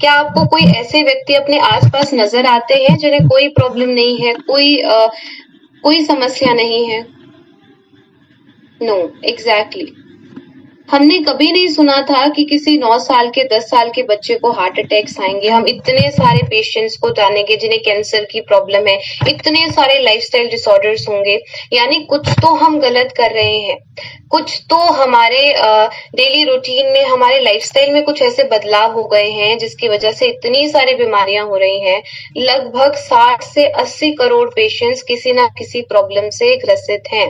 क्या आपको कोई ऐसे व्यक्ति अपने आसपास नजर आते हैं जिन्हें कोई प्रॉब्लम नहीं है, कोई समस्या नहीं है? No, exactly. हमने कभी नहीं सुना था कि किसी 9 साल के 10 साल के बच्चे को हार्ट अटैक्स आएंगे। हम इतने सारे पेशेंट्स को जानेंगे जिन्हें कैंसर की प्रॉब्लम है, इतने सारे लाइफस्टाइल डिसऑर्डर्स होंगे। यानी कुछ तो हम गलत कर रहे हैं, कुछ तो हमारे डेली रूटीन में, हमारे लाइफस्टाइल में कुछ ऐसे बदलाव हो गए हैं जिसकी वजह से इतनी सारी बीमारियां हो रही हैं। लगभग 60 से 80 करोड़ पेशेंट्स किसी ना किसी प्रॉब्लम से ग्रसित हैं।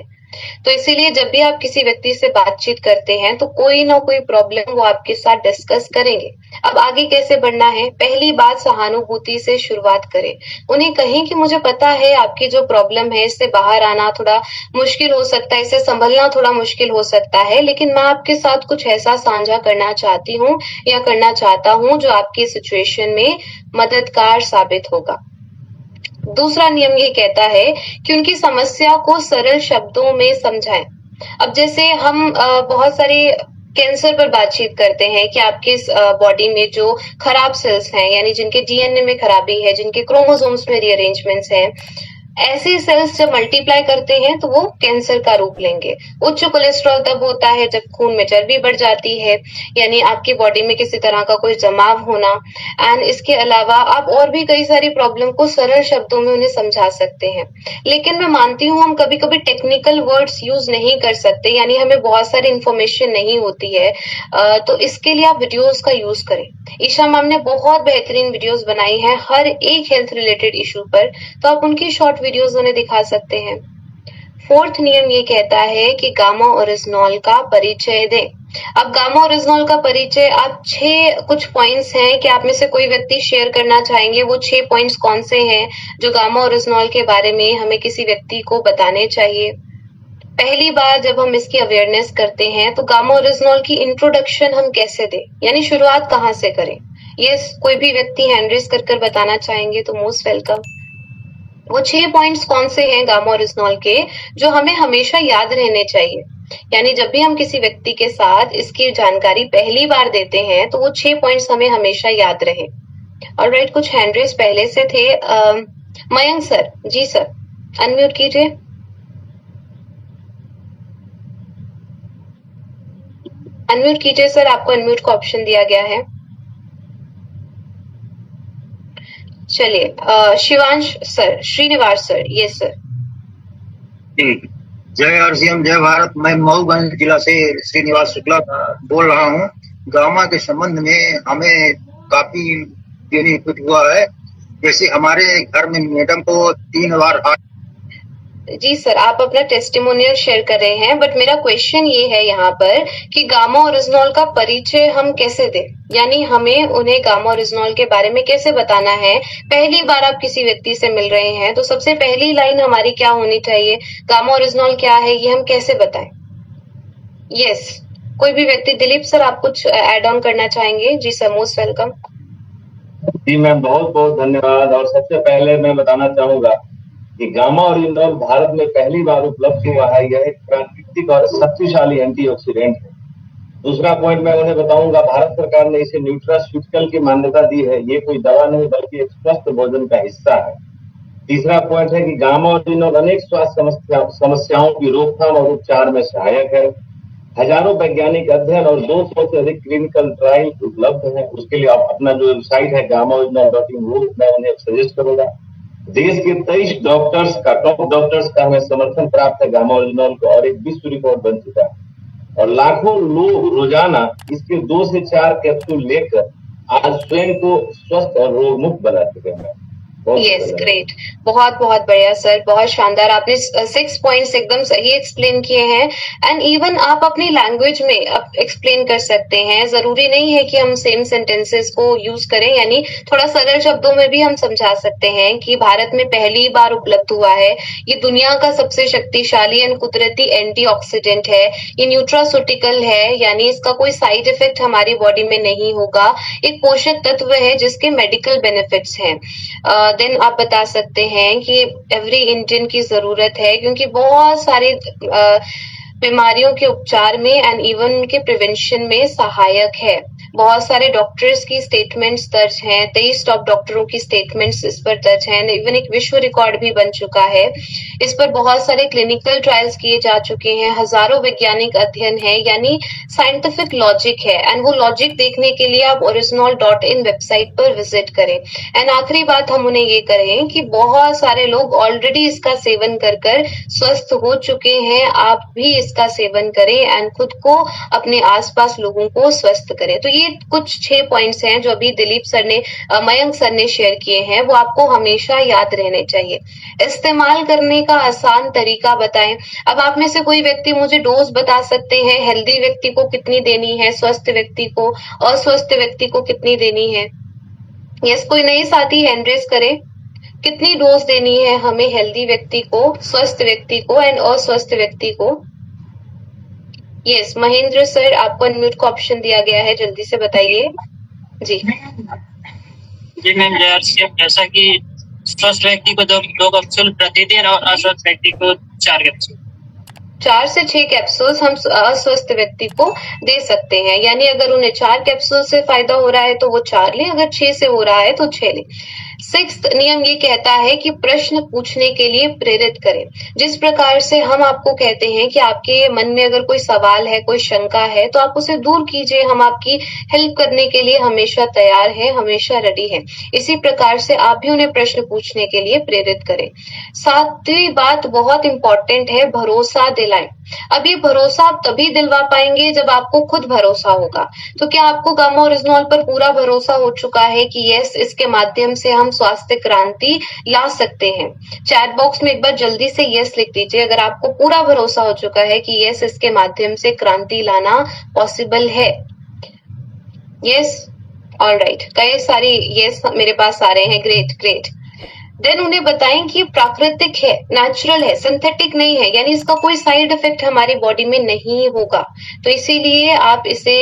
तो इसीलिए जब भी आप किसी व्यक्ति से बातचीत करते हैं तो कोई ना कोई प्रॉब्लम वो आपके साथ डिस्कस करेंगे। अब आगे कैसे बढ़ना है? पहली बात, सहानुभूति से शुरुआत करें। उन्हें कहें कि मुझे पता है आपकी जो प्रॉब्लम है, इससे बाहर आना थोड़ा मुश्किल हो सकता है, इसे संभलना थोड़ा मुश्किल हो सकता है, लेकिन मैं आपके साथ कुछ ऐसा साझा करना चाहती हूँ या करना चाहता हूँ जो आपकी सिचुएशन में मददगार साबित होगा। दूसरा नियम ये कहता है कि उनकी समस्या को सरल शब्दों में समझाएं। अब जैसे हम बहुत सारे कैंसर पर बातचीत करते हैं कि आपके बॉडी में जो खराब सेल्स हैं, यानी जिनके डीएनए में खराबी है, जिनके क्रोमोसोम्स में रीअरेंजमेंट्स हैं, ऐसे सेल्स जब मल्टीप्लाई करते हैं तो वो कैंसर का रूप लेंगे। उच्च कोलेस्ट्रॉल तब होता है जब खून में चर्बी बढ़ जाती है, यानी आपकी बॉडी में किसी तरह का कोई जमाव होना। एंड इसके अलावा आप और भी कई सारी प्रॉब्लम को सरल शब्दों में उन्हें समझा सकते हैं। लेकिन मैं मानती हूँ हम कभी कभी टेक्निकल वर्ड्स यूज नहीं कर सकते, यानी हमें बहुत सारी इंफॉर्मेशन नहीं होती है, तो इसके लिए आप वीडियोस का यूज करें। ईशा मैम ने बहुत बेहतरीन वीडियोस बनाई है हर एक हेल्थ रिलेटेड इशू पर, तो आप उनकी शॉर्ट वीडियोस उन्हें दिखा सकते हैं। फोर्थ नियम ये कहता है कि गामा ओरिजिनॉल का परिचय दें। अब गामा ओरिजिनॉल का परिचय, आप 6 कुछ पॉइंट्स हैं कि आप में से कोई व्यक्ति शेयर करना चाहेंगे, वो 6 पॉइंट्स कौन से हैं जो गामा ओरिजिनॉल के बारे में हमें किसी व्यक्ति को बताने चाहिए? पहली बार जब हम इसकी अवेयरनेस करते हैं तो गामा ओरिजिनॉल की इंट्रोडक्शन हम कैसे दें, यानी शुरुआत कहाँ से करें? यस, कोई भी व्यक्ति हैंड रेज कर बताना चाहेंगे तो मोस्ट वेलकम। वो 6 पॉइंट्स कौन से हैं गामा ओरिजिनॉल के जो हमें हमेशा याद रहने चाहिए, यानी जब भी हम किसी व्यक्ति के साथ इसकी जानकारी पहली बार देते हैं तो वो 6 पॉइंट्स हमें हमेशा याद रहे। ऑलराइट, कुछ हैंड रेज पहले से थे। मयंक सर, जी सर, अनम्यूट कीजिए। अनम्यूट कीजिए सर, आपको अनम्यूट का ऑप्शन दिया गया है। चलिए, शिवांश सर, श्रीनिवास सर, ये सर। जय आरसीएम, जय भारत। मैं मऊगंज जिला से श्रीनिवास शुक्ला बोल रहा हूँ। गामा के संबंध में हमें काफी बेनिफिट हुआ है। जैसे हमारे घर में मैडम को 3 बार जी सर, आप अपना टेस्टिमोनियल शेयर कर रहे हैं, बट मेरा क्वेश्चन ये है यहाँ पर कि गामा ओरिजिनॉल का परिचय हम कैसे दें, यानी हमें उन्हें गामा ओरिजिनॉल के बारे में कैसे बताना है? पहली बार आप किसी व्यक्ति से मिल रहे हैं तो सबसे पहली लाइन हमारी क्या होनी चाहिए? गामा ओरिजिनॉल क्या है ये हम कैसे बताएं? यस, कोई भी व्यक्ति। दिलीप सर, आप कुछ एड ऑन करना चाहेंगे? जी सर, मोस्ट वेलकम। जी मैम, बहुत बहुत धन्यवाद। और सबसे पहले मैं बताना चाहूंगा कि गामा ओरिजिनॉल भारत में पहली बार उपलब्ध हुआ है। यह एक प्राकृतिक और शक्तिशाली एंटीऑक्सीडेंट है। दूसरा पॉइंट मैं उन्हें बताऊंगा, भारत सरकार ने इसे न्यूट्रास्यूटिकल की मान्यता दी है। ये कोई दवा नहीं बल्कि एक स्वस्थ भोजन का हिस्सा है। तीसरा पॉइंट है कि गामा ओरिजिनॉल अनेक स्वास्थ्य समस्याओं की रोकथाम और उपचार में सहायक है। हजारों वैज्ञानिक अध्ययन और 200 से अधिक क्लिनिकल ट्रायल उपलब्ध है। उसके लिए आप अपना जो वेबसाइट है gamaoriginal.in, वो मैं उन्हें सजेस्ट करूंगा। देश के 23 डॉक्टर्स का, टॉप डॉक्टर्स का हमें समर्थन प्राप्त है गामा ओरिजिनॉल को, और एक विश्व रिकॉर्ड बन चुका है। और लाखों लोग रोजाना इसके 2 से 4 कैप्सूल लेकर आज स्वयं को स्वस्थ और रोग मुक्त बना चुके हैं। यस, ग्रेट, बहुत बहुत बढ़िया सर, बहुत शानदार। आपने 6 पॉइंट्स एकदम सही एक्सप्लेन किए हैं, एंड इवन आप अपनी लैंग्वेज में एक्सप्लेन कर सकते हैं। जरूरी नहीं है कि हम सेम सेंटेंसेस को यूज करें, यानी थोड़ा सरल शब्दों में भी हम समझा सकते हैं कि भारत में पहली बार उपलब्ध हुआ है, ये दुनिया का सबसे शक्तिशाली एंड कुदरती एंटीऑक्सीडेंट है, ये न्यूट्रास्यूटिकल है, यानी इसका कोई साइड इफेक्ट हमारी बॉडी में नहीं होगा, एक पोषक तत्व है जिसके मेडिकल बेनिफिट्स हैं। देन आप बता सकते हैं कि एवरी इंडियन की जरूरत है, क्योंकि बहुत सारी बीमारियों के उपचार में एंड इवन के प्रिवेंशन में सहायक है। बहुत सारे डॉक्टर्स की स्टेटमेंट्स दर्ज हैं, 23 टॉप डॉक्टरों की स्टेटमेंट्स इस पर दर्ज हैं, इवन एक विश्व रिकॉर्ड भी बन चुका है। इस पर बहुत सारे क्लिनिकल ट्रायल्स किए जा चुके हैं, हजारों वैज्ञानिक अध्ययन है, यानी साइंटिफिक लॉजिक है। एंड वो लॉजिक देखने के लिए आप orisnol.in वेबसाइट पर विजिट करें। एंड आखिरी बात हम उन्हें ये करें कि बहुत सारे लोग ऑलरेडी इसका सेवन कर स्वस्थ हो चुके हैं। आप भी इसका सेवन करें एंड खुद को, अपने आसपास लोगों को स्वस्थ करें। तो ये कुछ 6 पॉइंट्स हैं जो अभी दिलीप सर ने, मयंक सर ने शेयर किए हैं, वो आपको हमेशा याद रहने चाहिए। इस्तेमाल करने का आसान तरीका बताएं। अब आप में से कोई व्यक्ति मुझे डोज बता सकते हैं, हेल्दी व्यक्ति को कितनी देनी है, स्वस्थ व्यक्ति को, अस्वस्थ व्यक्ति को कितनी देनी है? यस, कोई नए साथी हैंड रेज करें। कितनी डोज देनी है हमें हेल्दी व्यक्ति को, स्वस्थ व्यक्ति को एंड अस्वस्थ व्यक्ति को? यस, महेंद्र सर, आपको अनम्यूट का ऑप्शन दिया गया है, जल्दी से बताइए। जी मैम, जैसा कि स्वस्थ व्यक्ति को 2 कैप्सूल प्रतिदिन और अस्वस्थ व्यक्ति को 4 कैप्सूल। 4 से 6 कैप्सूल्स हम अस्वस्थ व्यक्ति को दे सकते हैं, यानी अगर उन्हें 4 कैप्सूल से फायदा हो रहा है तो वो 4 लें, अगर 6 से हो रहा है तो 6 लें। 6th नियम ये कहता है कि प्रश्न पूछने के लिए प्रेरित करें। जिस प्रकार से हम आपको कहते हैं कि आपके मन में अगर कोई सवाल है, कोई शंका है, तो आप उसे दूर कीजिए। हम आपकी हेल्प करने के लिए हमेशा तैयार हैं, हमेशा रेडी हैं। इसी प्रकार से आप भी उन्हें प्रश्न पूछने के लिए प्रेरित करें। 7वीं बात बहुत इंपॉर्टेंट है, भरोसा दिलाएं। अब ये भरोसा आप तभी दिलवा पाएंगे जब आपको खुद भरोसा होगा। तो क्या आपको गामा ओरिजिनॉल पर पूरा भरोसा हो चुका है कि यस, इसके माध्यम से हम स्वास्थ्य क्रांति ला सकते हैं? चैट बॉक्स में एक बार जल्दी से यस लिख दीजिए अगर आपको पूरा भरोसा हो चुका है कि यस, इसके माध्यम से क्रांति लाना पॉसिबल है। यस, ऑलराइट, कई सारी यस मेरे पास आ रहे हैं। Great great. देन उन्हें बताएं कि ये प्राकृतिक है, नेचुरल है, सिंथेटिक नहीं है, यानी इसका कोई साइड इफेक्ट हमारी बॉडी में नहीं होगा। तो इसीलिए आप इसे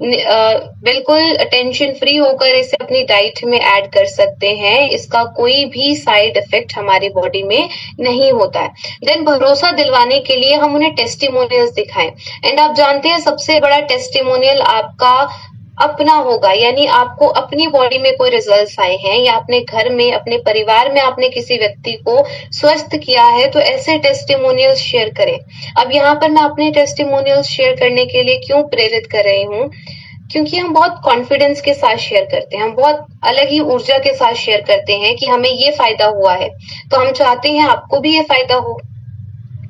बिल्कुल टेंशन फ्री होकर इसे अपनी डाइट में ऐड कर सकते हैं। इसका कोई भी साइड इफेक्ट हमारी बॉडी में नहीं होता है। देन भरोसा दिलवाने के लिए हम उन्हें टेस्टिमोनियल्स दिखाएं। एंड आप जानते हैं सबसे बड़ा टेस्टिमोनियल आपका अपना होगा, यानी आपको अपनी बॉडी में कोई रिजल्ट्स आए हैं या अपने घर में, अपने परिवार में आपने किसी व्यक्ति को स्वस्थ किया है, तो ऐसे टेस्टिमोनियल्स शेयर करें। अब यहाँ पर मैं अपने टेस्टिमोनियल्स शेयर करने के लिए क्यों प्रेरित कर रही हूँ? क्योंकि हम बहुत कॉन्फिडेंस के साथ शेयर करते हैं, हम बहुत अलग ही ऊर्जा के साथ शेयर करते हैं कि हमें ये फायदा हुआ है, तो हम चाहते हैं आपको भी ये फायदा हो।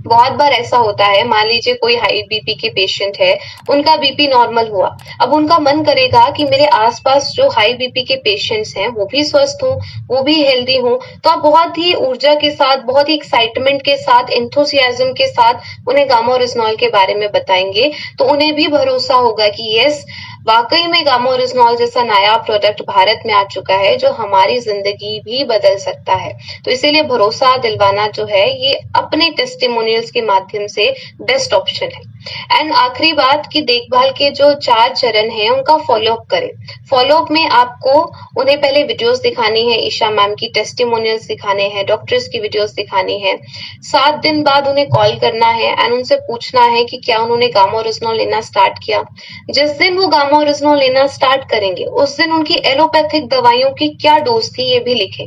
बहुत बार ऐसा होता है, मान लीजिए कोई हाई बीपी के पेशेंट है, उनका बीपी नॉर्मल हुआ, अब उनका मन करेगा कि मेरे आसपास जो हाई बीपी के पेशेंट्स हैं वो भी स्वस्थ हों, वो भी हेल्दी हों। तो आप बहुत ही ऊर्जा के साथ, बहुत ही एक्साइटमेंट के साथ, एंथुसियाज्म के साथ उन्हें गामा ओरिजिनॉल के बारे में बताएंगे, तो उन्हें भी भरोसा होगा कि यस, वाकई में गामा ओरिजिनॉल जैसा नया प्रोडक्ट भारत में आ चुका है जो हमारी जिंदगी भी बदल सकता है। तो इसीलिए भरोसा दिलवाना जो है ये अपने टेस्टिमोनियल्स के माध्यम से बेस्ट ऑप्शन है। एंड आखिरी बात की देखभाल के जो 4 चरण हैं उनका फॉलोअप करें। फॉलोअप में आपको उन्हें पहले वीडियोस दिखानी है, ईशा मैम की टेस्टिमोनियल्स दिखाने हैं, डॉक्टर्स की वीडियोस दिखानी है। 7 दिन बाद उन्हें कॉल करना है एंड उनसे पूछना है कि क्या उन्होंने गामा ओरिजिनॉल लेना स्टार्ट किया। जिस दिन वो गामा ओरिजिनॉल लेना स्टार्ट करेंगे उस दिन उनकी एलोपैथिक दवाइयों की क्या डोज थी ये भी लिखें।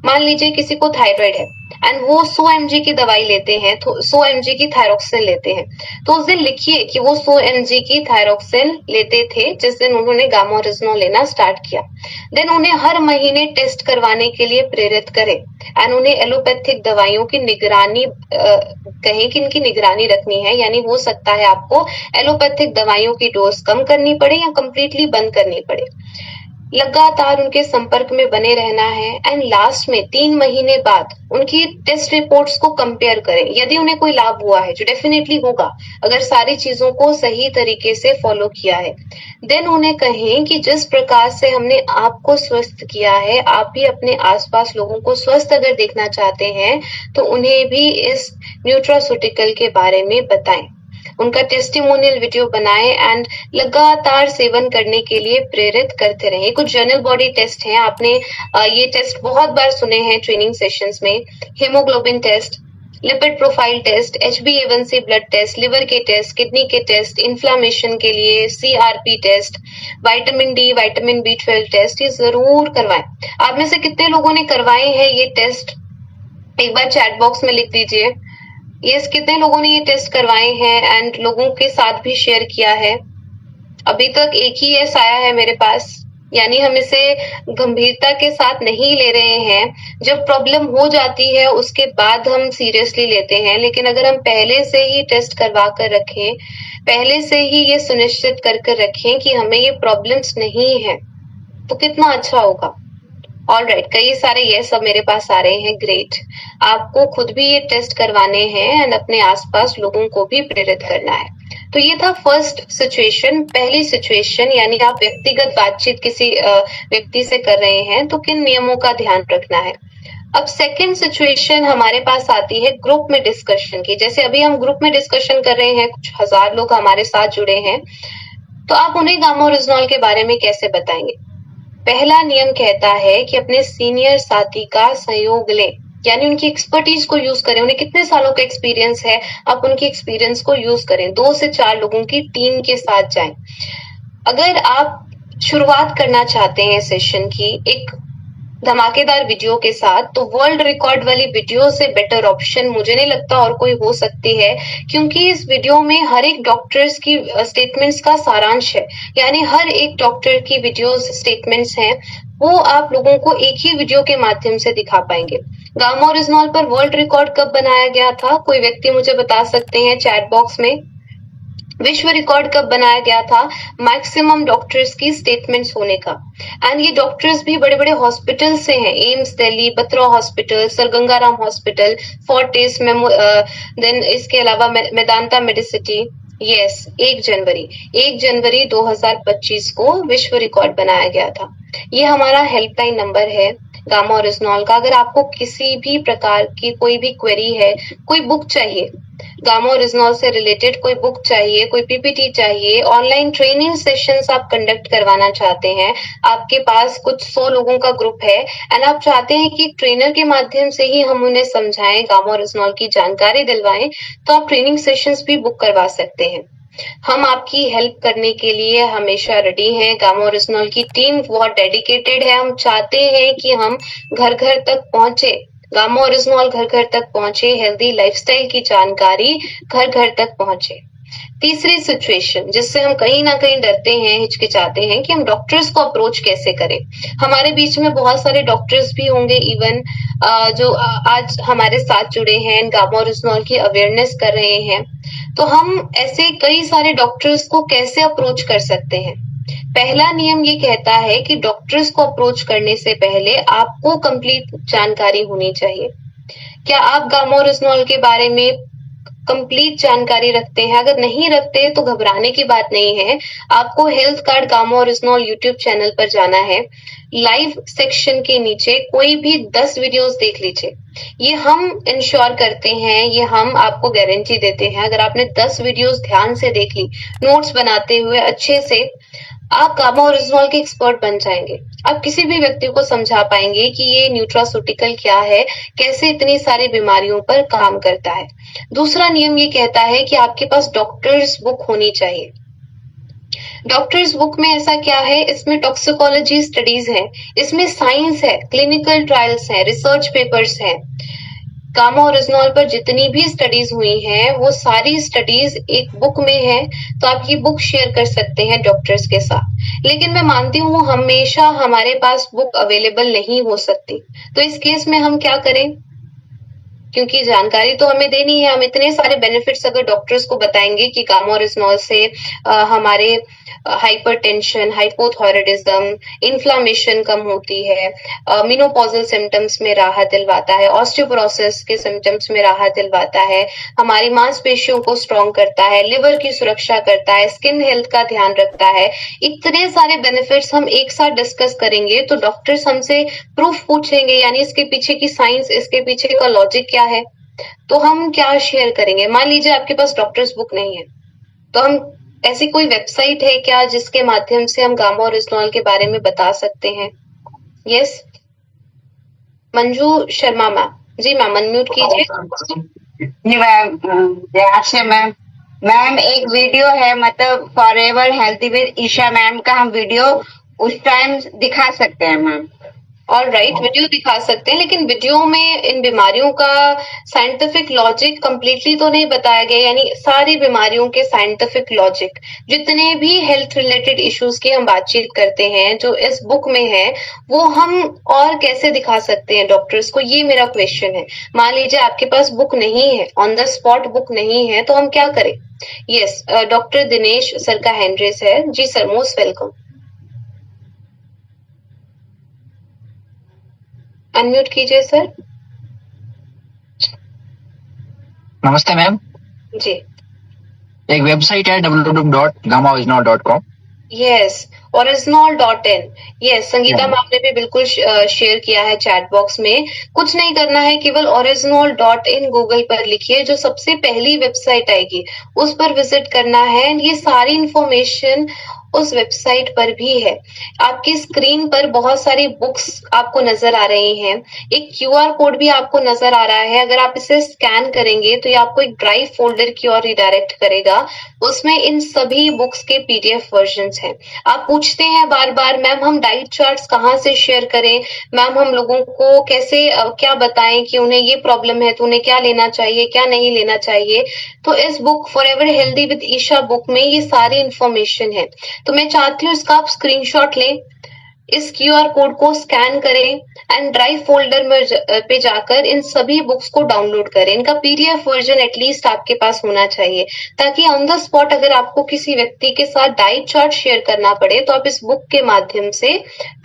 मान लीजिए किसी को थायराइड है एंड वो 100 mg की दवाई लेते हैं, तो 100 mg की थायरोक्सिन लेते हैं, तो उस दिन लिखिए कि वो 100 mg की थायरोक्सिन लेते थे जिस दिन उन्होंने गामा ओरिजिनॉल लेना स्टार्ट किया। देन उन्हें हर महीने टेस्ट करवाने के लिए प्रेरित करें एंड उन्हें एलोपैथिक दवाइयों की निगरानी कहें कि इनकी निगरानी रखनी है, यानी हो सकता है आपको एलोपैथिक दवाइयों की डोज कम करनी पड़े या कंप्लीटली बंद करनी पड़े। लगातार उनके संपर्क में बने रहना है एंड लास्ट में 3 महीने बाद उनकी टेस्ट रिपोर्ट्स को कंपेयर करें। यदि उन्हें कोई लाभ हुआ है, जो डेफिनेटली होगा अगर सारी चीजों को सही तरीके से फॉलो किया है, देन उन्हें कहें कि जिस प्रकार से हमने आपको स्वस्थ किया है, आप भी अपने आसपास लोगों को स्वस्थ अगर देखना चाहते हैं तो उन्हें भी इस न्यूट्रास्यूटिकल के बारे में बताएं। उनका टेस्टिमोनियल वीडियो बनाएं एंड लगातार सेवन करने के लिए प्रेरित करते रहें। कुछ जनरल बॉडी टेस्ट हैं, आपने ये टेस्ट बहुत बार सुने हैं ट्रेनिंग सेशंस में। Haemoglobin test, lipid profile test, HbA1c blood test, liver के टेस्ट, किडनी के टेस्ट, इन्फ्लामेशन के लिए CRP test, vitamin D, vitamin B12 test, ये जरूर करवाएं। आप में से कितने लोगों ने करवाए हैं ये टेस्ट? एक बार चैट बॉक्स में लिख दीजिए। यस, कितने लोगों ने ये टेस्ट करवाए हैं एंड लोगों के साथ भी शेयर किया है? अभी तक एक ही यस आया है मेरे पास, यानी हम इसे गंभीरता के साथ नहीं ले रहे हैं। जब प्रॉब्लम हो जाती है उसके बाद हम सीरियसली लेते हैं, लेकिन अगर हम पहले से ही टेस्ट करवा कर रखें, पहले से ही ये सुनिश्चित कर रखें कि हमें ये प्रॉब्लम्स नहीं है, तो कितना अच्छा होगा। ऑलराइट, कई सारे यस अब मेरे पास आ रहे हैं, ग्रेट। आपको खुद भी ये टेस्ट करवाने हैं एंड अपने आसपास लोगों को भी प्रेरित करना है। तो ये था फर्स्ट सिचुएशन, पहली सिचुएशन, यानी आप व्यक्तिगत बातचीत किसी व्यक्ति से कर रहे हैं तो किन नियमों का ध्यान रखना है। अब सेकंड सिचुएशन हमारे पास आती है ग्रुप में डिस्कशन की। जैसे अभी हम ग्रुप में डिस्कशन कर रहे हैं, कुछ हजार लोग हमारे साथ जुड़े हैं, तो आप उन्हें गामा ओरिजिनॉल के बारे में कैसे बताएंगे? पहला नियम कहता है कि अपने सीनियर साथी का सहयोग लें, यानी उनकी एक्सपर्टीज को यूज करें। उन्हें कितने सालों का एक्सपीरियंस है, आप उनके एक्सपीरियंस को यूज करें। 2 से 4 लोगों की टीम के साथ जाएं। अगर आप शुरुआत करना चाहते हैं सेशन की एक धमाकेदार वीडियो के साथ, तो वर्ल्ड रिकॉर्ड वाली वीडियो से बेटर ऑप्शन मुझे नहीं लगता और कोई हो सकती है, क्योंकि इस वीडियो में हर एक डॉक्टर्स की स्टेटमेंट्स का सारांश है, यानी हर एक डॉक्टर की वीडियोस स्टेटमेंट्स हैं, वो आप लोगों को एक ही वीडियो के माध्यम से दिखा पाएंगे। गामा ओरिजिनॉल पर वर्ल्ड रिकॉर्ड कब बनाया गया था? कोई व्यक्ति मुझे बता सकते हैं चैट बॉक्स में? विश्व रिकॉर्ड कब बनाया गया था मैक्सिमम डॉक्टर्स की स्टेटमेंट्स होने का? एंड ये डॉक्टर्स भी बड़े बड़े हॉस्पिटल से हैं, AIIMS Delhi, Batra hospital, sir Gangaram hospital, Fortis, then इसके अलावा मेदांता मेडिसिटी। यस, 1 जनवरी 2025 को विश्व रिकॉर्ड बनाया गया था। ये हमारा हेल्पलाइन नंबर है गामा ओरिजिनॉल का। अगर आपको किसी भी प्रकार की कोई भी क्वेरी है, कोई बुक चाहिए, गामा ओरिजिनॉल से रिलेटेड कोई बुक चाहिए, कोई PPT चाहिए, ऑनलाइन ट्रेनिंग सेशंस आप कंडक्ट करवाना चाहते हैं, आपके पास कुछ 100 लोगों का ग्रुप है एंड आप चाहते हैं कि ट्रेनर के माध्यम से ही हम उन्हें समझाएं, गामा ओरिजिनॉल की जानकारी दिलवाएं, तो आप ट्रेनिंग सेशंस भी बुक करवा सकते हैं। हम आपकी हेल्प करने के लिए हमेशा रेडी हैं। गामा ओरिजिनॉल की टीम बहुत डेडिकेटेड है। हम चाहते हैं कि हम घर घर तक पहुंचे, गामा ओरिजिनॉल घर घर तक पहुंचे, हेल्दी लाइफस्टाइल की जानकारी घर घर तक पहुंचे। तीसरी सिचुएशन जिससे हम कहीं ना कहीं डरते हैं, हिचकिचाते हैं कि हम डॉक्टर्स को अप्रोच कैसे करें। हमारे बीच में बहुत सारे डॉक्टर्स भी होंगे इवन जो आज हमारे साथ जुड़े हैं, गामा ओरिजिनॉल की अवेयरनेस कर रहे हैं। तो हम ऐसे कई सारे डॉक्टर्स को कैसे अप्रोच कर सकते हैं? पहला नियम ये कहता है कि डॉक्टर्स को अप्रोच करने से पहले आपको कंप्लीट जानकारी होनी चाहिए। क्या आप गामा ओरिजिनॉल के बारे में कंप्लीट जानकारी रखते हैं? अगर नहीं रखते तो घबराने की बात नहीं है। आपको health card gamma oryzanol YouTube channel पर जाना है, लाइव सेक्शन के नीचे कोई भी 10 वीडियोस देख लीजिए। ये हम इंश्योर करते हैं, ये हम आपको गारंटी देते हैं। अगर आपने 10 वीडियोस ध्यान से देख ली, नोट्स बनाते हुए अच्छे से, आप गामा ओरिजिनॉल के एक्सपर्ट बन जाएंगे। आप किसी भी व्यक्ति को समझा पाएंगे कि ये न्यूट्रास्यूटिकल क्या है, कैसे इतनी सारी बीमारियों पर काम करता है। दूसरा नियम ये कहता है कि आपके पास डॉक्टर्स बुक होनी चाहिए। डॉक्टर्स बुक में ऐसा क्या है? इसमें टॉक्सिकोलॉजी स्टडीज है, इसमें साइंस है, क्लिनिकल ट्रायल्स है, रिसर्च पेपर्स है। गामा ओरिजिनॉल पर जितनी भी स्टडीज हुई हैं, वो सारी स्टडीज एक बुक में है, तो आप ये बुक शेयर कर सकते हैं डॉक्टर्स के साथ। लेकिन मैं मानती हूँ हमेशा हमारे पास बुक अवेलेबल नहीं हो सकती, तो इस केस में हम क्या करें? क्योंकि जानकारी तो हमें देनी है, हम इतने सारे बेनिफिट्स अगर डॉक्टर्स को बताएंगे कि गामा ओरिजिनॉल से हमारे हाइपरटेंशन, हाइपोथायराइडिज्म, इन्फ्लामेशन कम होती है, मेनोपॉजल सिम्टम्स में राहत दिलवाता है, ऑस्टियोपोरोसिस के सिम्टम्स में राहत दिलवाता है, हमारी मांसपेशियों को स्ट्रॉन्ग करता है, लिवर की सुरक्षा करता है, स्किन हेल्थ का ध्यान रखता है। इतने सारे बेनिफिट्स हम एक साथ डिस्कस करेंगे तो डॉक्टर्स हमसे प्रूफ पूछेंगे, यानी इसके पीछे की साइंस, इसके पीछे का लॉजिक क्या है, तो हम क्या शेयर करेंगे। मान लीजिए आपके पास डॉक्टर्स बुक नहीं है, तो हम ऐसी कोई वेबसाइट है क्या जिसके माध्यम से हम गामा ओरिजिनॉल के बारे में बता सकते हैं? Yes, Manju Sharma ma'am. जी मैम, अनम्यूट कीजिए। जी ma'am, Jayshree ma'am. Ma'am एक वीडियो है, मतलब forever healthy with Isha ma'am का हम वीडियो उस टाइम दिखा सकते हैं मैम। और राइट, वीडियो दिखा सकते हैं, लेकिन वीडियो में इन बीमारियों का साइंटिफिक लॉजिक कंप्लीटली तो नहीं बताया गया, यानी सारी बीमारियों के साइंटिफिक लॉजिक, जितने भी हेल्थ रिलेटेड इश्यूज की हम बातचीत करते हैं जो इस बुक में है, वो हम और कैसे दिखा सकते हैं डॉक्टर्स को, ये मेरा क्वेश्चन है। मान लीजिए आपके पास बुक नहीं है, ऑन द स्पॉट बुक नहीं है, तो हम क्या करें? यस, डॉक्टर दिनेश सर का हैंड रेस है। जी सर, मोस्ट वेलकम। अनम्यूट कीजिए सर। नमस्ते मैम। जी, एक वेबसाइट है www.gammaoriginal.com। Yes, orisnol.in। Yes, Sangeeta ma'am ने भी बिल्कुल शेयर किया है चैट बॉक्स में। कुछ नहीं करना है, केवल orisnol.in गूगल पर लिखिए, जो सबसे पहली वेबसाइट आएगी उस पर विजिट करना है। ये सारी इंफॉर्मेशन उस वेबसाइट पर भी है। आपकी स्क्रीन पर बहुत सारी बुक्स आपको नजर आ रही हैं, एक क्यूआर कोड भी आपको नजर आ रहा है। अगर आप इसे स्कैन करेंगे तो ये आपको एक ड्राइव फोल्डर की ओर रिडायरेक्ट करेगा, उसमें इन सभी बुक्स के पीडीएफ वर्जन्स हैं। आप पूछते हैं बार बार, मैम हम डाइट चार्ट्स कहाँ से शेयर करें, मैम हम लोगों को कैसे क्या बताएं कि उन्हें ये प्रॉब्लम है तो उन्हें क्या लेना चाहिए, क्या नहीं लेना चाहिए। तो इस book forever healthy with Isha book में ये सारी इंफॉर्मेशन है। तो मैं चाहती हूँ इसका आप स्क्रीनशॉट लें, इस क्यूआर कोड को स्कैन करें एंड ड्राइव फोल्डर में पे जाकर इन सभी बुक्स को डाउनलोड करें। इनका पीडीएफ वर्जन एटलीस्ट आपके पास होना चाहिए, ताकि ऑन द स्पॉट अगर आपको किसी व्यक्ति के साथ डाइट चार्ट शेयर करना पड़े तो आप इस बुक के माध्यम से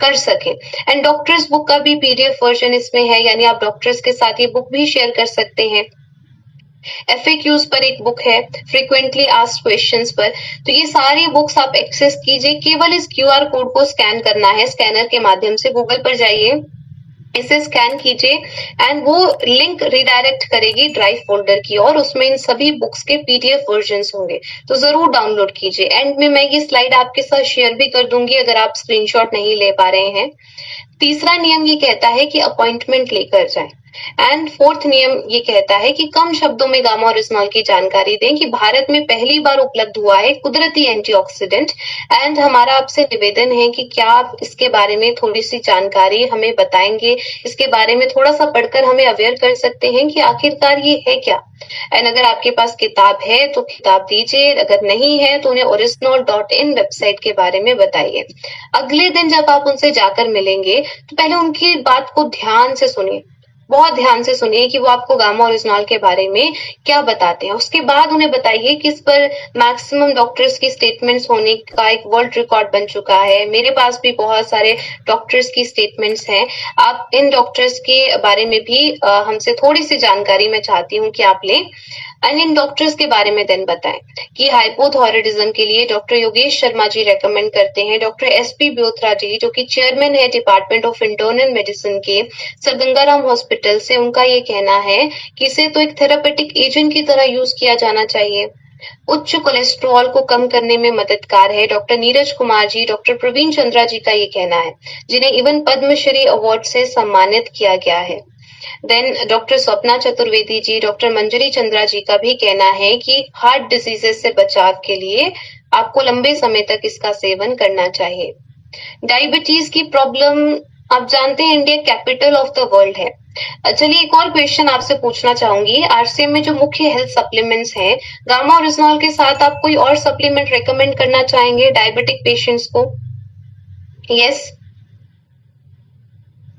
कर सकें। एंड डॉक्टर्स बुक का भी पीडीएफ वर्जन इसमें है, यानी आप डॉक्टर्स के साथ ये बुक भी शेयर कर सकते हैं। FAQs पर एक बुक है, फ्रीक्वेंटली आस्क्ड क्वेश्चंस पर। तो ये सारी बुक्स आप एक्सेस कीजिए, केवल इस क्यूआर कोड को स्कैन करना है। स्कैनर के माध्यम से गूगल पर जाइए, इसे स्कैन कीजिए एंड वो लिंक रिडायरेक्ट करेगी ड्राइव फोल्डर की और उसमें इन सभी बुक्स के पीडीएफ वर्जन्स होंगे, तो जरूर डाउनलोड कीजिए। एंड में मैं ये स्लाइड आपके साथ शेयर भी कर दूंगी अगर आप स्क्रीनशॉट नहीं ले पा रहे हैं। तीसरा नियम ये कहता है कि अपॉइंटमेंट लेकर जाएं। एंड फोर्थ नियम ये कहता है कि कम शब्दों में गामा ओरिजिनल की जानकारी दें कि भारत में पहली बार उपलब्ध हुआ है कुदरती एंटीऑक्सीडेंट। एंड हमारा आपसे निवेदन है कि क्या आप इसके बारे में थोड़ी सी जानकारी हमें बताएंगे, इसके बारे में थोड़ा सा पढ़कर हमें अवेयर कर सकते हैं कि आखिरकार ये है क्या। एंड अगर आपके पास किताब है तो किताब दीजिए, अगर नहीं है तो उन्हें orisnol.in वेबसाइट के बारे में बताइए। अगले दिन जब आप उनसे जाकर मिलेंगे तो पहले उनकी बात को ध्यान से सुनिए, बहुत ध्यान से सुनिए कि वो आपको गामा ओरिजिनल के बारे में क्या बताते हैं। उसके बाद उन्हें बताइए कि इस पर मैक्सिमम डॉक्टर्स की स्टेटमेंट्स होने का एक वर्ल्ड रिकॉर्ड बन चुका है। मेरे पास भी बहुत सारे डॉक्टर्स की स्टेटमेंट्स हैं। आप इन डॉक्टर्स के बारे में भी हमसे थोड़ी सी जानकारी मैं चाहती हूँ कि आप लें। एंड इन डॉक्टर्स के बारे में देन बताएं कि हाइपोथायराइडिज्म के लिए डॉक्टर योगेश शर्मा जी रेकमेंड करते हैं। डॉक्टर SP ब्योत्रा जी, जो कि चेयरमैन है डिपार्टमेंट ऑफ इंटरनल मेडिसिन के सर गंगाराम हॉस्पिटल से, उनका ये कहना है कि इसे तो एक थेरापेटिक एजेंट की तरह यूज किया जाना चाहिए। उच्च कोलेस्ट्रॉल को कम करने में मददगार है। डॉक्टर नीरज कुमार जी, डॉक्टर प्रवीण चंद्रा जी का ये कहना है, जिन्हें इवन पद्मश्री अवार्ड से सम्मानित किया गया है। Then doctor Swapna Chaturvedi ji, doctor मंजरी चंद्रा जी का भी कहना है कि हार्ट डिजीजेस से बचाव के लिए आपको लंबे समय तक इसका सेवन करना चाहिए। डायबिटीज की प्रॉब्लम, आप जानते हैं India capital of the world है। चलिए एक और क्वेश्चन आपसे पूछना चाहूंगी। आरसीएम में जो मुख्य हेल्थ सप्लीमेंट्स हैं, गामा ओरिजिनल के साथ आप कोई और सप्लीमेंट रेकमेंड करना चाहेंगे डायबिटिक पेशेंट्स को? यस,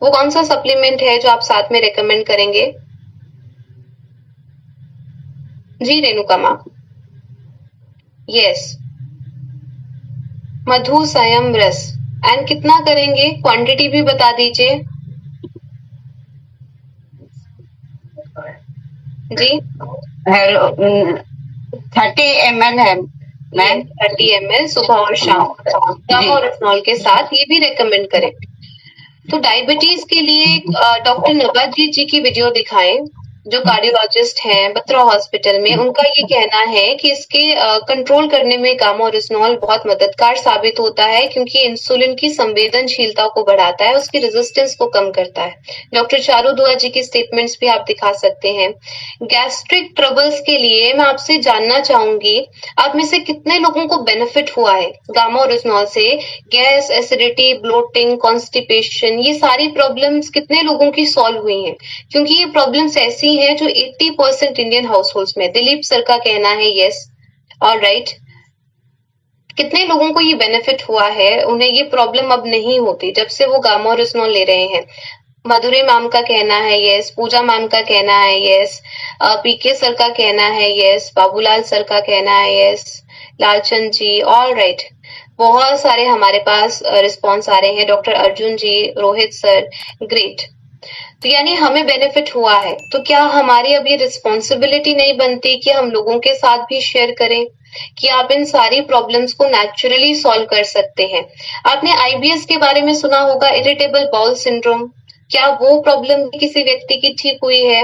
वो कौन सा सप्लीमेंट है जो आप साथ में रेकमेंड करेंगे? जी रेणुका माँ। यस, मधु संयम रस। एंड कितना करेंगे, क्वांटिटी भी बता दीजिए जी। 30 ml है मैम। 30 ml सुबह और शाम गामा ओरिजिनल के साथ, ये भी रेकमेंड करें। तो डायबिटीज के लिए डॉक्टर नवजीत जी की वीडियो दिखाएं। जो कार्डियोलॉजिस्ट हैं बत्रा हॉस्पिटल में, उनका ये कहना है कि इसके कंट्रोल करने में गामा ओरिजिनॉल बहुत मददगार साबित होता है, क्योंकि इंसुलिन की संवेदनशीलता को बढ़ाता है, उसकी रेजिस्टेंस को कम करता है। डॉक्टर चारू दुआ जी की स्टेटमेंट्स भी आप दिखा सकते हैं। गैस्ट्रिक ट्रबल्स के लिए मैं आपसे जानना चाहूंगी, आप में से कितने लोगों को बेनिफिट हुआ है गामा ओरिजिनॉल से? गैस, एसिडिटी, ब्लोटिंग, कॉन्स्टिपेशन, ये सारी प्रॉब्लम्स कितने लोगों की सॉल्व हुई हैं? क्योंकि ये प्रॉब्लम्स ऐसी हैं जो 80% इंडियन हाउसहोल्ड्स में। दिलीप सर का कहना है यस, ऑलराइट। कितने लोगों को ये बेनिफिट हुआ है, उन्हें ये प्रॉब्लम अब नहीं होती जब से वो गामा ओरिजिनॉल ले रहे हैं? मधुरे मैम का कहना है यस, पूजा मैम का कहना है यस, पीके सर का कहना है यस, बाबूलाल सर का कहना है यस, लालचंद जी, ऑलराइट। बहुत सारे हमारे पास रिस्पॉन्स आ रहे हैं। डॉक्टर अर्जुन जी, रोहित सर, ग्रेट। तो यानी हमें बेनिफिट हुआ है, तो क्या हमारी अब ये रिस्पॉन्सिबिलिटी नहीं बनती कि हम लोगों के साथ भी शेयर करें कि आप इन सारी प्रॉब्लम्स को नेचुरली सॉल्व कर सकते हैं? आपने आईबीएस के बारे में सुना होगा, इरिटेबल बाउल सिंड्रोम। क्या वो प्रॉब्लम किसी व्यक्ति की ठीक हुई है?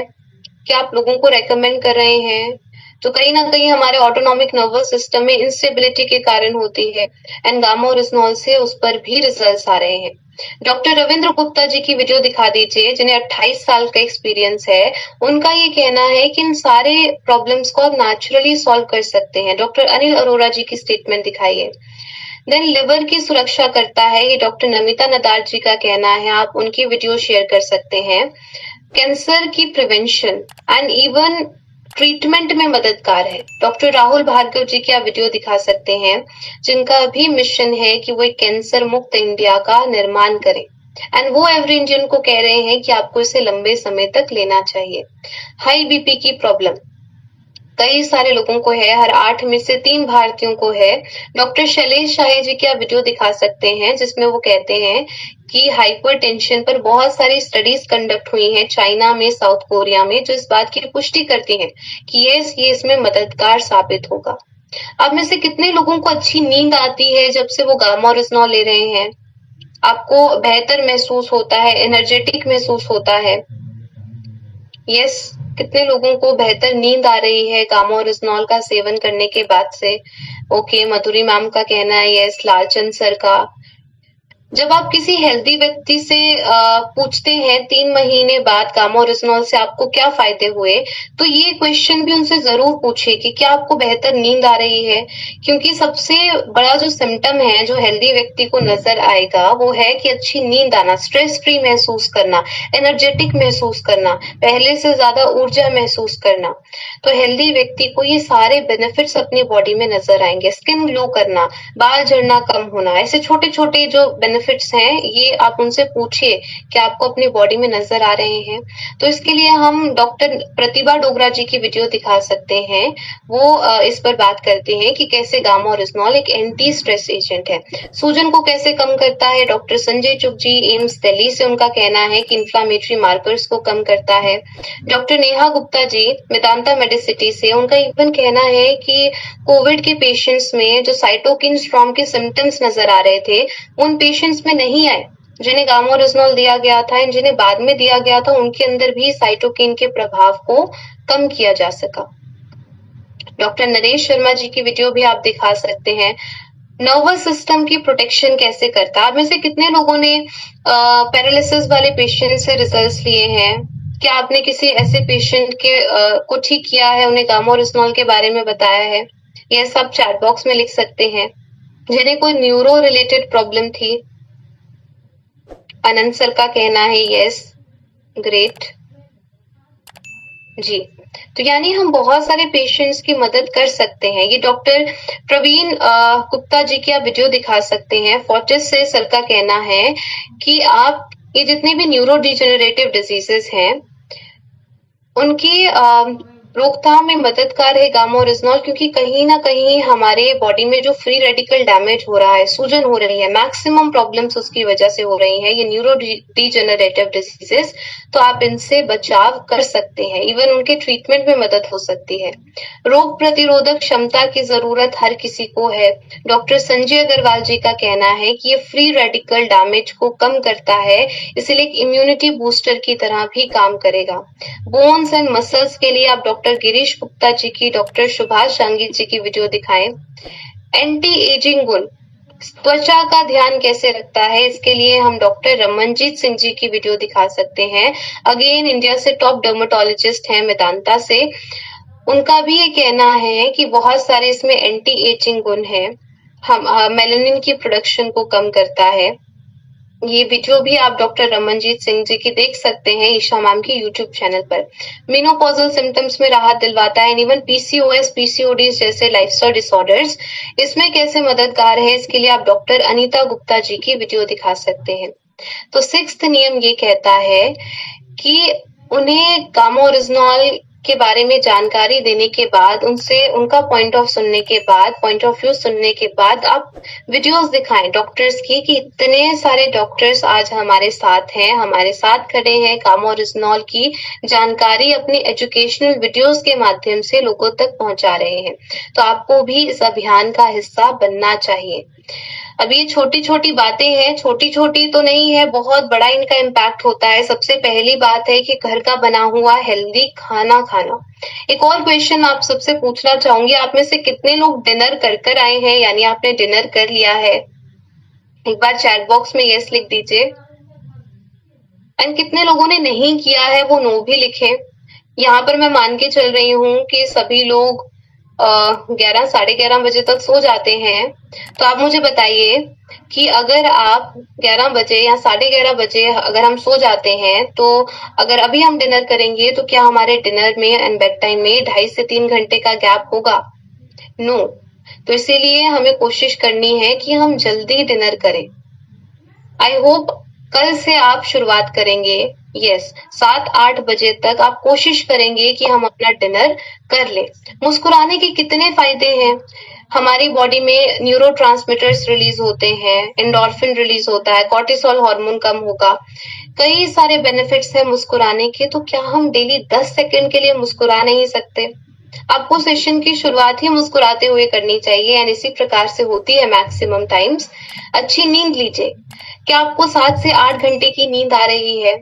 क्या आप लोगों को रेकमेंड कर रहे हैं? तो कहीं ना कहीं हमारे ऑटोनॉमिक नर्वस सिस्टम में इंस्टेबिलिटी के कारण होती है, एंड गामा ओरिजिनॉल से उस पर भी रिजल्ट्स आ रहे हैं। डॉक्टर रविंद्र गुप्ता जी की वीडियो दिखा दीजिए, जिन्हें 28 साल का एक्सपीरियंस है। उनका ये कहना है कि इन सारे प्रॉब्लम्स को आप नेचुरली सॉल्व कर सकते हैं। डॉक्टर अनिल अरोरा जी की स्टेटमेंट दिखाइए। देन लिवर की सुरक्षा करता है, ये डॉक्टर नमिता नदार जी का कहना है, आप उनकी वीडियो शेयर कर सकते हैं। कैंसर की प्रिवेंशन एंड इवन ट्रीटमेंट में मददगार है, डॉक्टर राहुल भार्गव जी की आप वीडियो दिखा सकते हैं, जिनका भी मिशन है कि वो एक कैंसर मुक्त इंडिया का निर्माण करें, एंड वो एवरी इंडियन को कह रहे हैं कि आपको इसे लंबे समय तक लेना चाहिए। हाई बीपी की प्रॉब्लम कई सारे लोगों को है, हर 8 में से 3 भारतीयों को है। डॉक्टर शैलेश शाही जी की आप वीडियो दिखा सकते हैं, जिसमें वो कहते हैं कि हाइपरटेंशन पर बहुत सारी स्टडीज कंडक्ट हुई हैं चाइना में, साउथ कोरिया में, जो इस बात की पुष्टि करती हैं कि ये इसमें मददगार साबित होगा। आप में से कितने लोगों को अच्छी नींद आती है जब से वो गामा ओरिजिनॉल ले रहे हैं? आपको बेहतर महसूस होता है, एनर्जेटिक महसूस होता है? यस, कितने लोगों को बेहतर नींद आ रही है गामा ओरिजिनॉल का सेवन करने के बाद से? ओके, मधुरी मैम का कहना है यस, लालचंद सर का। जब आप किसी हेल्दी व्यक्ति से पूछते हैं 3 महीने बाद गामा ओरिजिनॉल से आपको क्या फायदे हुए, तो ये क्वेश्चन भी उनसे जरूर पूछिए कि क्या आपको बेहतर नींद आ रही है, क्योंकि सबसे बड़ा जो सिम्टम है जो हेल्दी व्यक्ति को नजर आएगा वो है कि अच्छी नींद आना, स्ट्रेस फ्री महसूस करना, एनर्जेटिक महसूस करना, पहले से ज्यादा ऊर्जा महसूस करना। तो हेल्दी व्यक्ति को ये सारे बेनिफिट्स अपनी बॉडी में नजर आएंगे। स्किन ग्लो करना, बाल झड़ना कम होना, ऐसे छोटे छोटे जो बेनिफिट्स हैं, ये आप उनसे पूछिए कि आपको अपनी बॉडी में नजर आ रहे हैं। तो इसके लिए हम डॉक्टर प्रतिभा डोगरा जी की वीडियो दिखा सकते हैं। वो इस पर बात करते हैं कि कैसे गामा ओरिजिनॉल एक एंटी स्ट्रेस एजेंट है, सूजन को कैसे कम करता है। डॉक्टर संजय चुग जी, एम्स दिल्ली से, उनका कहना है कि इन्फ्लामेटरी मार्कर्स को कम करता है। डॉक्टर नेहा गुप्ता जी, मेदांता मेडिसिटी से, उनका इवन कहना है कि कोविड के पेशेंट्स में जो साइटोकिन स्ट्रॉम के सिम्टम्स नजर आ रहे थे, उन पेशेंट्स में नहीं आए जिन्हें गामा ओरिजिनॉल दिया गया था, जिन्हें बाद में दिया गया था, उनके अंदर भी साइटोकिन के प्रभाव को कम किया जा सका। डॉक्टर नरेश शर्मा जी की वीडियो भी आप दिखा सकते हैं। नर्वस सिस्टम की प्रोटेक्शन कैसे करता है? आप में से कितने लोगों ने पैरालिसिस वाले पेशेंट से रिजल्ट्स लिए हैं? क्या आपने किसी ऐसे पेशेंट के को ठीक किया है, उन्हें गामा ओरिजिनॉल के बारे में बताया है? यह सब चैट बॉक्स में लिख सकते हैं। जिन्हें कोई न्यूरो रिलेटेड प्रॉब्लम थी, अनंत सर का कहना है यस, ग्रेट जी। तो यानी हम बहुत सारे पेशेंट्स की मदद कर सकते हैं। ये डॉक्टर प्रवीण गुप्ता जी की आप वीडियो दिखा सकते हैं। फोर्टिस से सर का कहना है कि आप ये जितने भी न्यूरो डिजेनरेटिव डिजीजेस हैं, उनकी रोकथाम में मददगार है गामा ओरिजिनॉल, क्योंकि कहीं ना कहीं हमारे बॉडी में जो फ्री रेडिकल डैमेज हो रहा है, सूजन हो रही है, मैक्सिमम प्रॉब्लम्स उसकी वजह से हो रही हैं, ये न्यूरो डिजेनरेटिव डिसीजेस, तो आप इनसे बचाव कर सकते हैं। इवन उनके ट्रीटमेंट में मदद हो सकती है। रोग प्रतिरोधक क्षमता की जरूरत हर किसी को है। डॉक्टर संजय अग्रवाल जी का कहना है कि ये फ्री रेडिकल डैमेज को कम करता है, इसलिए एक इम्यूनिटी बूस्टर की तरह भी काम करेगा। बोन्स एंड मसल्स के लिए आप डॉक्टर गिरीश गुप्ता जी की, डॉक्टर सुभाष शांगी जी की वीडियो दिखाएं। एंटी एजिंग गुण, त्वचा का ध्यान कैसे रखता है, इसके लिए हम डॉक्टर रमनजीत सिंह जी की वीडियो दिखा सकते हैं। अगेन इंडिया से टॉप डर्मेटोलॉजिस्ट हैं मेदांता से, उनका भी ये कहना है कि बहुत सारे इसमें एंटी एजिंग गुण है। हम मेलानिन की प्रोडक्शन को कम करता है। ये वीडियो भी आप डॉक्टर रमनजीत सिंह जी की देख सकते हैं ईशा मैम की यूट्यूब चैनल पर। मेनोपॉजल सिम्टम्स में राहत दिलवाता है। इवन पीसीओएस, पीसीओडीज जैसे लाइफस्टाइल डिसऑर्डर्स, इसमें कैसे मददगार है, इसके लिए आप डॉक्टर अनीता गुप्ता जी की वीडियो दिखा सकते हैं। तो 6th नियम ये कहता है कि उन्हें गामा ओरिजिनॉल के बारे में जानकारी देने के बाद, उनसे उनका पॉइंट ऑफ व्यू सुनने के बाद आप वीडियोस दिखाएं डॉक्टर्स की, कि इतने सारे डॉक्टर्स आज हमारे साथ हैं, हमारे साथ खड़े हैं, गामा ओरिजिनॉल की जानकारी अपनी एजुकेशनल वीडियोस के माध्यम से लोगों तक पहुंचा रहे हैं। तो आपको भी इस अभियान का हिस्सा बनना चाहिए। अब ये छोटी छोटी बातें हैं, छोटी छोटी तो नहीं है, बहुत बड़ा इनका इम्पैक्ट होता है। सबसे पहली बात है कि घर का बना हुआ हेल्दी खाना खाना। एक और क्वेश्चन आप सबसे पूछना चाहूंगी, आप में से कितने लोग डिनर कर आए हैं, यानी आपने डिनर कर लिया है? एक बार चैट बॉक्स में यस लिख दीजिए। एंड कितने लोगों ने नहीं किया है वो नो भी लिखें। यहाँ पर मैं मान के चल रही हूँ कि सभी लोग 11 साढ़े 11 बजे तक सो जाते हैं। तो आप मुझे बताइए कि अगर आप 11 बजे या साढ़े 11 बजे अगर हम सो जाते हैं, तो अगर अभी हम डिनर करेंगे तो क्या हमारे डिनर में एंड बेड टाइम में 2.5 से 3 घंटे का गैप होगा? नो। तो इसीलिए हमें कोशिश करनी है कि हम जल्दी डिनर करें। आई होप कल से आप शुरुआत करेंगे। यस, 7-8 बजे तक आप कोशिश करेंगे कि हम अपना डिनर कर लें। मुस्कुराने के कितने फायदे हैं? हमारी बॉडी में न्यूरोट्रांसमीटर्स रिलीज होते हैं, एंडोर्फिन रिलीज होता है, कॉर्टिसोल हार्मोन कम होगा, कई सारे बेनिफिट्स हैं मुस्कुराने के। तो क्या हम डेली 10 सेकंड के लिए मुस्कुरा नहीं सकते? आपको सेशन की शुरुआत ही मुस्कुराते हुए करनी चाहिए, एंड इसी प्रकार से होती है मैक्सिमम टाइम्स। अच्छी नींद लीजिए। क्या आपको 7 से 8 घंटे की नींद आ रही है?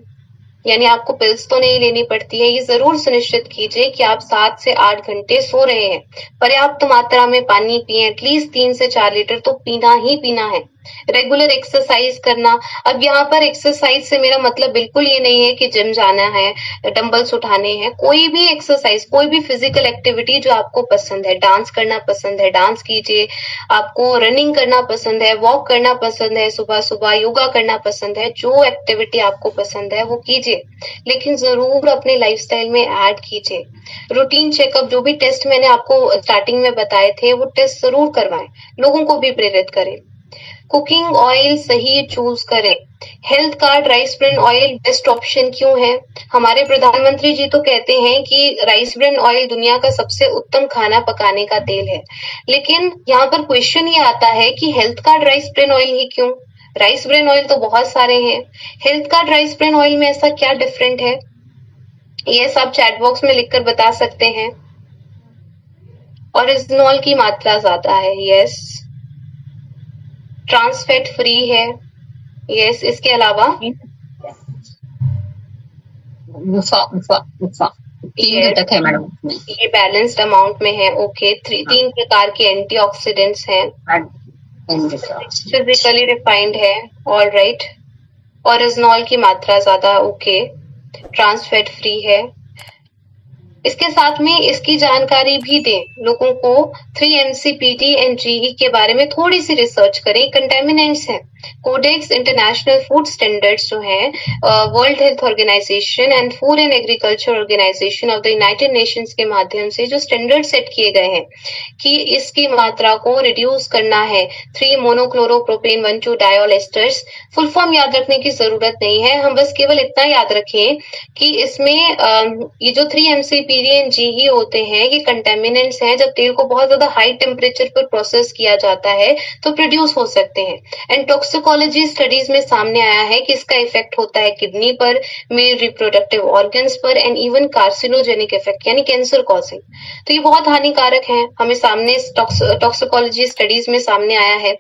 यानी आपको पिल्स तो नहीं लेनी पड़ती है। ये जरूर सुनिश्चित कीजिए कि आप 7 से 8 घंटे सो रहे हैं। पर्याप्त मात्रा में पानी पिए, एटलीस्ट 3 से 4 लीटर तो पीना ही पीना है। रेगुलर एक्सरसाइज करना। अब यहाँ पर एक्सरसाइज से मेरा मतलब बिल्कुल ये नहीं है कि जिम जाना है, डंबल्स उठाने हैं। कोई भी एक्सरसाइज, कोई भी फिजिकल एक्टिविटी जो आपको पसंद है, डांस करना पसंद है, डांस कीजिए। आपको रनिंग करना पसंद है, वॉक करना पसंद है, सुबह सुबह योगा करना पसंद है, जो एक्टिविटी आपको पसंद है वो कीजिए, लेकिन जरूर अपने लाइफस्टाइल में ऐड कीजिए। रूटीन चेकअप, जो भी टेस्ट मैंने आपको स्टार्टिंग में बताए थे, वो टेस्ट जरूर करवाएं। लोगों को भी प्रेरित करें। कुकिंग ऑयल सही चूज करें। Health card rice bran oil best option क्यों है? हमारे प्रधानमंत्री जी तो कहते हैं कि राइस ब्रेन ऑयल दुनिया का सबसे उत्तम खाना पकाने का तेल है, लेकिन यहाँ पर क्वेश्चन ये आता है कि health card rice bran oil ही क्यों? राइस ब्रेन ऑयल तो बहुत सारे हैं, health card rice bran oil में ऐसा क्या डिफरेंट है? ये सब चैट बॉक्स में लिखकर बता सकते हैं। ओरिजिनॉल की मात्रा ज्यादा है, यस। ट्रांसफैट फ्री है, यस। इसके अलावा है मैडम, ये बैलेंस्ड अमाउंट में है, ओके। 3 प्रकार के एंटीऑक्सीडेंट्स हैं, फिजिकली रिफाइंड है, ऑल राइट। ओरिजिनॉल की मात्रा ज्यादा, ओके। ट्रांसफैट फ्री है। इसके साथ में इसकी जानकारी भी दें लोगों को। 3-MCPD एंड GE के बारे में थोड़ी सी रिसर्च करें। कंटेमिनेंट्स हैं, कोडेक्स इंटरनेशनल फूड स्टैंडर्ड्स जो हैं, World Health Organization and Food and Agriculture Organization of the United Nations के माध्यम से जो स्टैंडर्ड सेट किए गए हैं कि इसकी मात्रा को रिड्यूस करना है 3 मोनोक्लोरोप्रोपेन 1,2 डायोल एस्टर्स। फुल फॉर्म याद रखने की जरूरत नहीं है, हम बस केवल इतना याद रखें कि इसमें ये जो 3 MCPD एंड GE होते हैं ये कंटेमिनेंट्स हैं। जब तेल को बहुत ज्यादा हाई टेम्परेचर पर प्रोसेस किया जाता है तो प्रोड्यूस हो सकते हैं। एंड टॉक्सिकोलॉजी स्टडीज में सामने आया है कि इसका इफेक्ट होता है किडनी पर, मेल रिप्रोडक्टिव ऑर्गन्स पर एंड इवन कार्सिनोजेनिक इफेक्ट यानी कैंसर कॉजिंग। तो ये बहुत हानिकारक है, हमें सामने टॉक्सिकोलॉजी स्टडीज में सामने आया है।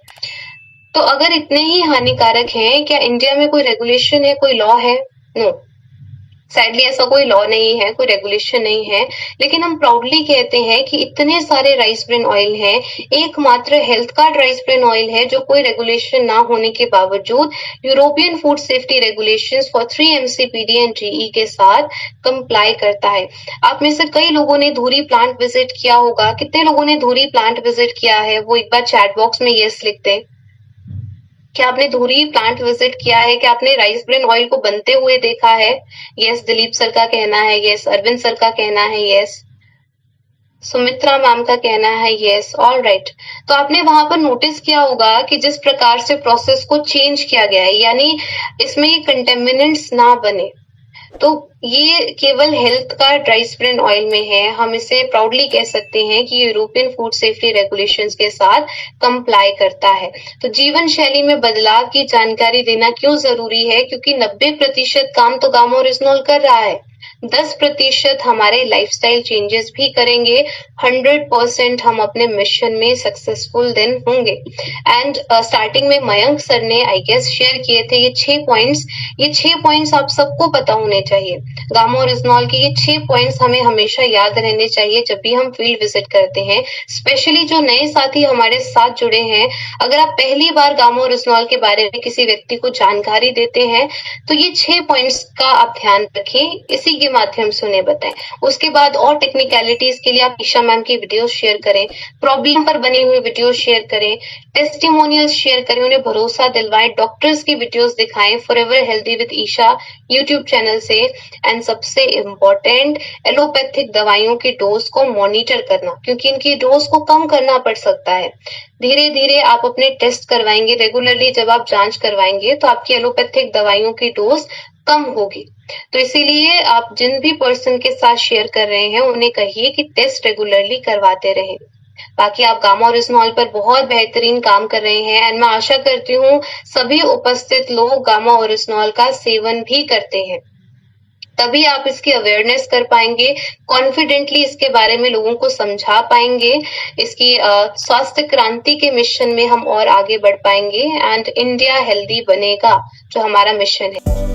तो अगर इतने ही हानिकारक हैं, क्या इंडिया में कोई रेगुलेशन है, कोई लॉ है? नो, सैडली ऐसा कोई लॉ नहीं है, कोई रेगुलेशन नहीं है। लेकिन हम प्राउडली कहते हैं कि इतने सारे राइस ब्रेन ऑयल हैं, एकमात्र health card rice bran oil है जो कोई रेगुलेशन ना होने के बावजूद European food safety regulations for 3 MCPD and GE के साथ कंप्लाई करता है। आप में से कई लोगों ने धुरी प्लांट विजिट किया होगा। कितने लोगों ने धुरी प्लांट विजिट किया है वो एक बार चैट बॉक्स में यस लिख दें। क्या आपने धुरी प्लांट विजिट किया है? क्या आपने राइस ब्रेन ऑयल को बनते हुए देखा है? यस, दिलीप सर का कहना है यस, अरविंद सर का कहना है यस, सुमित्रा मैम का कहना है यस। ऑल राइट, तो आपने वहां पर नोटिस किया होगा कि जिस प्रकार से प्रोसेस को चेंज किया गया है, यानी इसमें ये कंटेमिनेंट्स ना बने। तो ये केवल हेल्थ का राइस ब्रेन ऑयल में है। हम इसे प्राउडली कह सकते हैं कि यूरोपियन फूड सेफ्टी रेगुलेशंस के साथ कंप्लाई करता है। तो जीवन शैली में बदलाव की जानकारी देना क्यों जरूरी है? क्योंकि 90% काम तो गामा ओरिजिनल कर रहा है, 10% हमारे लाइफस्टाइल चेंजेस भी करेंगे। 100% हम अपने मिशन में सक्सेसफुल देन होंगे। एंड स्टार्टिंग में मयंक सर ने आई गेस शेयर किए थे ये 6 पॉइंट्स। ये 6 पॉइंट्स आप सबको पता होने चाहिए। गामा ओरिजिनल के ये 6 पॉइंट्स हमें हमेशा याद रहने चाहिए जब भी हम फील्ड विजिट करते हैं। स्पेशली जो नए साथी हमारे साथ जुड़े हैं, अगर आप पहली बार गामा ओरिजिनल के बारे में किसी व्यक्ति को जानकारी देते हैं तो ये 6 पॉइंट्स का आप ध्यान रखें, इसी के माध्यम से उन्हें बताएं। उसके बाद और टेक्निकलिटीज के लिए आप ईशा मैम की वीडियोस शेयर करें, प्रॉब्लम पर बने हुए वीडियोस शेयर करें, टेस्टिमोनियल्स शेयर करें, उन्हें भरोसा दिलवाएं, डॉक्टर्स की वीडियोस दिखाएं forever healthy with Isha YouTube channel से। एंड सबसे इम्पोर्टेंट, एलोपैथिक दवाइयों की डोज को मॉनिटर करना, क्योंकि इनकी डोज को कम करना पड़ सकता है। धीरे धीरे आप अपने टेस्ट करवाएंगे, रेगुलरली जब आप जांच करवाएंगे तो आपकी एलोपैथिक दवाइयों की डोज कम होगी। तो इसीलिए आप जिन भी पर्सन के साथ शेयर कर रहे हैं उन्हें कहिए कि टेस्ट रेगुलरली करवाते रहें। बाकी आप गामा ओरिजिनल पर बहुत बेहतरीन काम कर रहे हैं एंड मैं आशा करती हूँ सभी उपस्थित लोग गामा ओरिजिनल का सेवन भी करते हैं, तभी आप इसकी अवेयरनेस कर पाएंगे, कॉन्फिडेंटली इसके बारे में लोगों को समझा पाएंगे। इसकी स्वास्थ्य क्रांति के मिशन में हम और आगे बढ़ पाएंगे एंड इंडिया हेल्दी बनेगा, जो हमारा मिशन है।